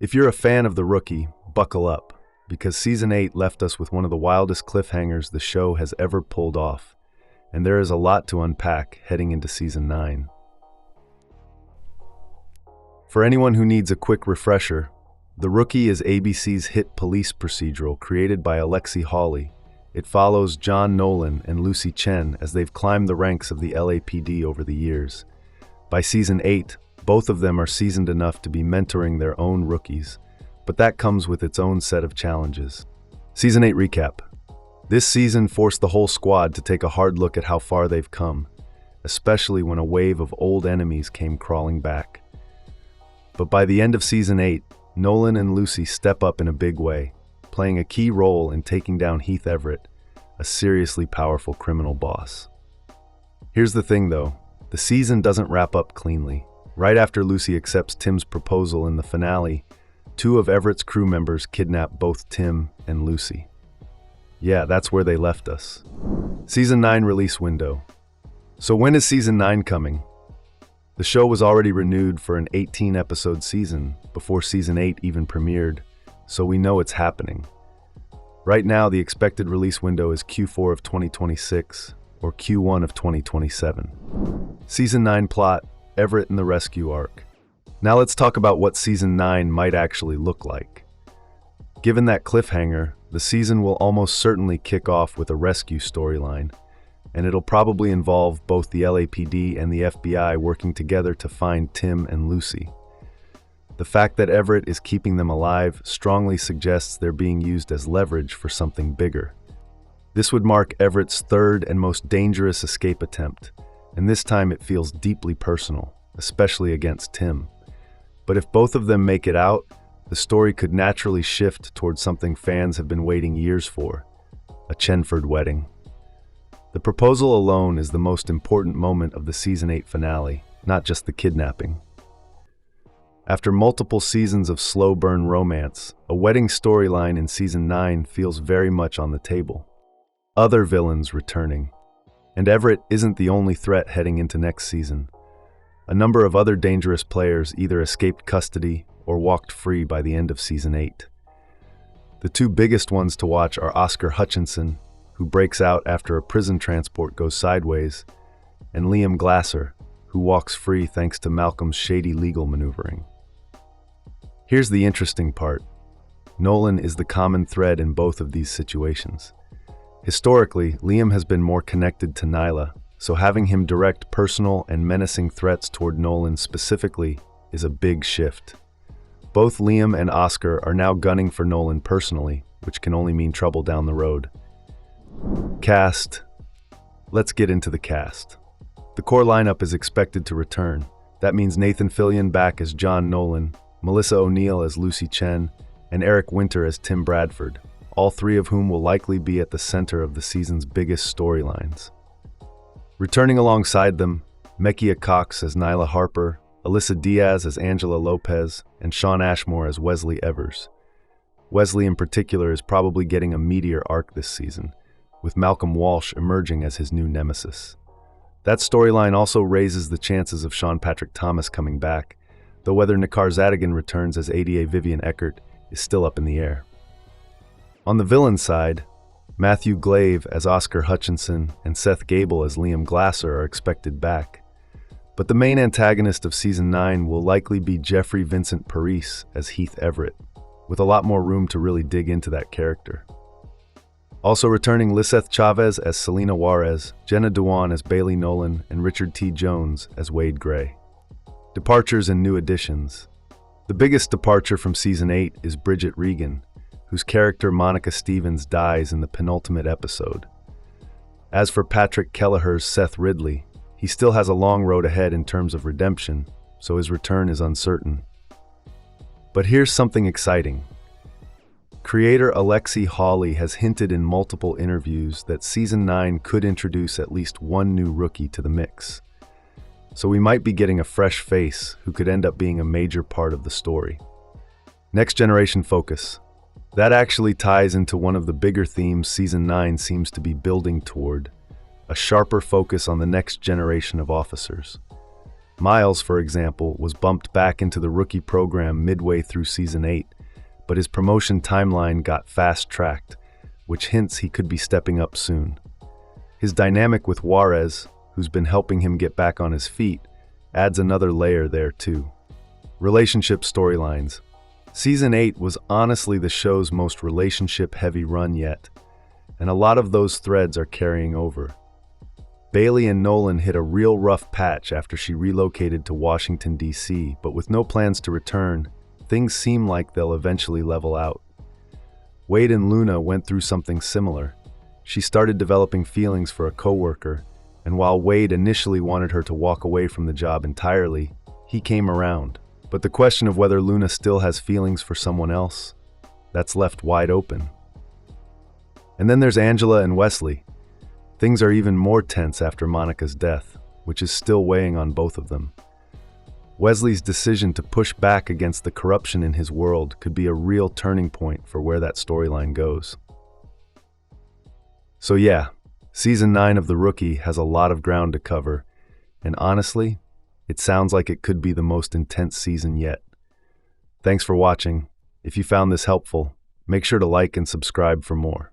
If you're a fan of The Rookie, buckle up, because Season 8 left us with one of the wildest cliffhangers the show has ever pulled off, and there is a lot to unpack heading into Season 9. For anyone who needs a quick refresher, The Rookie is ABC's hit police procedural created by Alexi Hawley. It follows John Nolan and Lucy Chen as they've climbed the ranks of the LAPD over the years. By Season 8, both of them are seasoned enough to be mentoring their own rookies, but that comes with its own set of challenges. Season 8 recap. This season forced the whole squad to take a hard look at how far they've come, especially when a wave of old enemies came crawling back. But by the end of Season 8, Nolan and Lucy step up in a big way, playing a key role in taking down Heath Everett, a seriously powerful criminal boss. Here's the thing though, the season doesn't wrap up cleanly. Right after Lucy accepts Tim's proposal in the finale, two of Everett's crew members kidnap both Tim and Lucy. Yeah, that's where they left us. Season 9 release window. So when is Season 9 coming? The show was already renewed for an 18-episode season before Season 8 even premiered, so we know it's happening. Right now, the expected release window is Q4 of 2026 or Q1 of 2027. Season 9 plot, Everett and the rescue arc. Now let's talk about what Season 9 might actually look like. Given that cliffhanger, the season will almost certainly kick off with a rescue storyline, and it'll probably involve both the LAPD and the FBI working together to find Tim and Lucy. The fact that Everett is keeping them alive strongly suggests they're being used as leverage for something bigger. This would mark Everett's third and most dangerous escape attempt, and this time it feels deeply personal, especially against Tim. But if both of them make it out, the story could naturally shift towards something fans have been waiting years for, a Chenford wedding. The proposal alone is the most important moment of the Season 8 finale, not just the kidnapping. After multiple seasons of slow-burn romance, a wedding storyline in Season 9 feels very much on the table. Other villains returning. And Everett isn't the only threat heading into next season. A number of other dangerous players either escaped custody or walked free by the end of Season 8. The two biggest ones to watch are Oscar Hutchinson, who breaks out after a prison transport goes sideways, and Liam Glasser, who walks free thanks to Malcolm's shady legal maneuvering. Here's the interesting part. Nolan is the common thread in both of these situations. Historically, Liam has been more connected to Nyla, so having him direct personal and menacing threats toward Nolan specifically is a big shift. Both Liam and Oscar are now gunning for Nolan personally, which can only mean trouble down the road. Cast. Let's get into the cast. The core lineup is expected to return. That means Nathan Fillion back as John Nolan, Melissa O'Neill as Lucy Chen, and Eric Winter as Tim Bradford, all three of whom will likely be at the center of the season's biggest storylines. Returning alongside them, Mekia Cox as Nyla Harper, Alyssa Diaz as Angela Lopez, and Shawn Ashmore as Wesley Evers. Wesley in particular is probably getting a meteor arc this season, with Malcolm Walsh emerging as his new nemesis. That storyline also raises the chances of Sean Patrick Thomas coming back, though whether Nakar Zadigan returns as ADA Vivian Eckert is still up in the air. On the villain side, Matthew Glave as Oscar Hutchinson and Seth Gable as Liam Glasser are expected back. But the main antagonist of Season 9 will likely be Jeffrey Vincent Parise as Heath Everett, with a lot more room to really dig into that character. Also returning Liseth Chavez as Selena Juarez, Jenna Dewan as Bailey Nolan, and Richard T. Jones as Wade Gray. Departures and new additions. The biggest departure from Season 8 is Bridget Regan, whose character Monica Stevens dies in the penultimate episode. As for Patrick Kelleher's Seth Ridley, he still has a long road ahead in terms of redemption, so his return is uncertain. But here's something exciting. Creator Alexi Hawley has hinted in multiple interviews that Season 9 could introduce at least one new rookie to the mix. So we might be getting a fresh face who could end up being a major part of the story. Next generation focus. That actually ties into one of the bigger themes Season 9 seems to be building toward, a sharper focus on the next generation of officers. Miles, for example, was bumped back into the rookie program midway through Season 8, but his promotion timeline got fast-tracked, which hints he could be stepping up soon. His dynamic with Juarez, who's been helping him get back on his feet, adds another layer there too. Relationship storylines. Season 8 was honestly the show's most relationship-heavy run yet, and a lot of those threads are carrying over. Bailey and Nolan hit a real rough patch after she relocated to Washington, D.C., but with no plans to return, things seem like they'll eventually level out. Wade and Luna went through something similar. She started developing feelings for a coworker, and while Wade initially wanted her to walk away from the job entirely, he came around. But the question of whether Luna still has feelings for someone else, that's left wide open. And then there's Angela and Wesley. Things are even more tense after Monica's death, which is still weighing on both of them. Wesley's decision to push back against the corruption in his world could be a real turning point for where that storyline goes. So yeah, Season 9 of The Rookie has a lot of ground to cover, and honestly, it sounds like it could be the most intense season yet. Thanks for watching. If you found this helpful, make sure to like and subscribe for more.